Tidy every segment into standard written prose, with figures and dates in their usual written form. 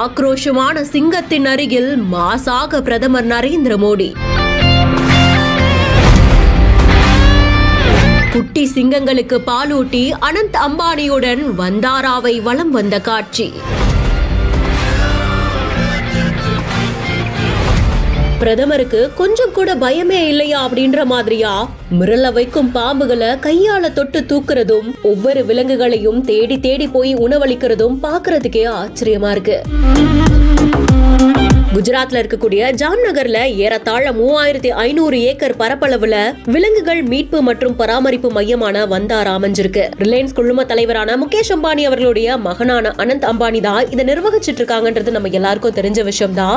ஆக்ரோஷமான சிங்கத்தின் அருகில் மாசாக பிரதமர் நரேந்திர மோடி. குட்டி சிங்கங்களுக்கு பாலூட்டி அனந்த் அம்பானியுடன் வந்தாராவை வலம் வந்த காட்சி. பிரதமருக்கு கொஞ்சம் கூட பயமே இல்லையா அப்படின்ற மாதிரியா மிரள வைக்கும் பாம்புகளை கையால தொட்டு தூக்குறதும் ஒவ்வொரு விலங்குகளையும் தேடி தேடி போய் உணவளிக்கிறதும் பாக்குறதுக்கே ஆச்சரியமா இருக்கு. குஜராத்ல இருக்கக்கூடிய ஜாம்நகர்ல ஏறத்தாழ 3500 ஏக்கர் பரப்பளவுல விலங்குகள் மீட்பு மற்றும் பராமரிப்பு மையமான வந்தாரா அமைஞ்சிருக்கு. ரிலையன்ஸ் குழும தலைவரான முகேஷ் அம்பானி அவர்களுடைய மகனான அனந்த் அம்பானி தான் இதை நிர்வகிச்சிட்டு இருக்காங்கன்றது நம்ம எல்லாருக்கும் தெரிஞ்ச விஷயம் தான்.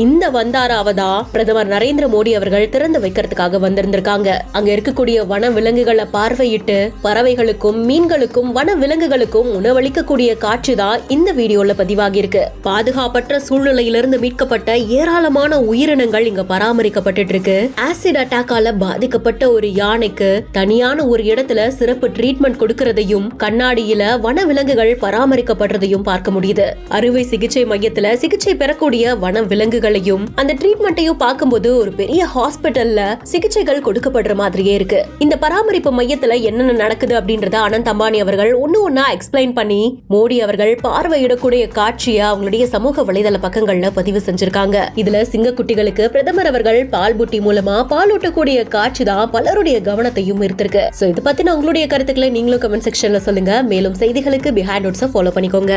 இந்த வந்தாராவை தான் பிரதமர் நரேந்திர மோடி அவர்கள் திறந்து வைக்கிறதுக்காக வந்திருந்திருக்காங்க. அங்க இருக்கக்கூடிய வன விலங்குகளை பார்வையிட்டு பறவைகளுக்கும் மீன்களுக்கும் வன விலங்குகளுக்கும் உணவளிக்கக்கூடிய காட்சி தான் இந்த வீடியோல பதிவாகி இருக்கு. பாதுகாப்பற்ற சூழ்நிலையிலிருந்து மீட்கப்பட்ட ஏராளமான உயிரினங்கள் இங்க பராமரிக்கப்பட்டு இருக்கு. ஆசிட் அட்டாக்கால பாதிக்கப்பட்ட ஒரு யானைக்கு தனியான ஒரு இடத்துல சிறப்பு ட்ரீட்மெண்ட் கொடுக்கறதையும் கண்ணாடியில வன விலங்குகள் பராமரிக்கப்படுறதையும் பார்க்க முடியுது. அறுவை சிகிச்சை மையத்துல சிகிச்சை பெறக்கூடிய வன விலங்குகளையும் அந்த ட்ரீட்மெண்ட்டையும் பார்க்கும்போது ஒரு பெரிய ஹாஸ்பிட்டல்ல சிகிச்சைகள் கொடுக்கப்படுற மாதிரியே இருக்கு. இந்த பராமரிப்பு மையத்துல என்னென்ன நடக்குது அப்படின்றத அனந்த் அம்பானி அவர்கள் ஒன்னா எக்ஸ்பிளைன் பண்ணி மோடி அவர்கள் பார்வையிடக்கூடிய காட்சியை அவங்களுடைய சமூக வலைதள பக்கங்கள்ல பதிவு செஞ்சிருக்காங்க. இதுல சிங்கக்குட்டிகளுக்கு பிரதமர் அவர்கள் பால் புட்டி மூலமா பாலூட்டக்கூடிய காட்சி தான் பலருடைய கவனத்தையும் ஈர்த்திருக்கு. சோ இது பத்தின உங்களுடைய கருத்துக்களை நீங்களும் கமெண்ட் செக்ஷன்ல சொல்லுங்க. மேலும் செய்திகளுக்கு பிஹைண்ட் நோட்ஸை ஃபாலோ பண்ணிக்கோங்க.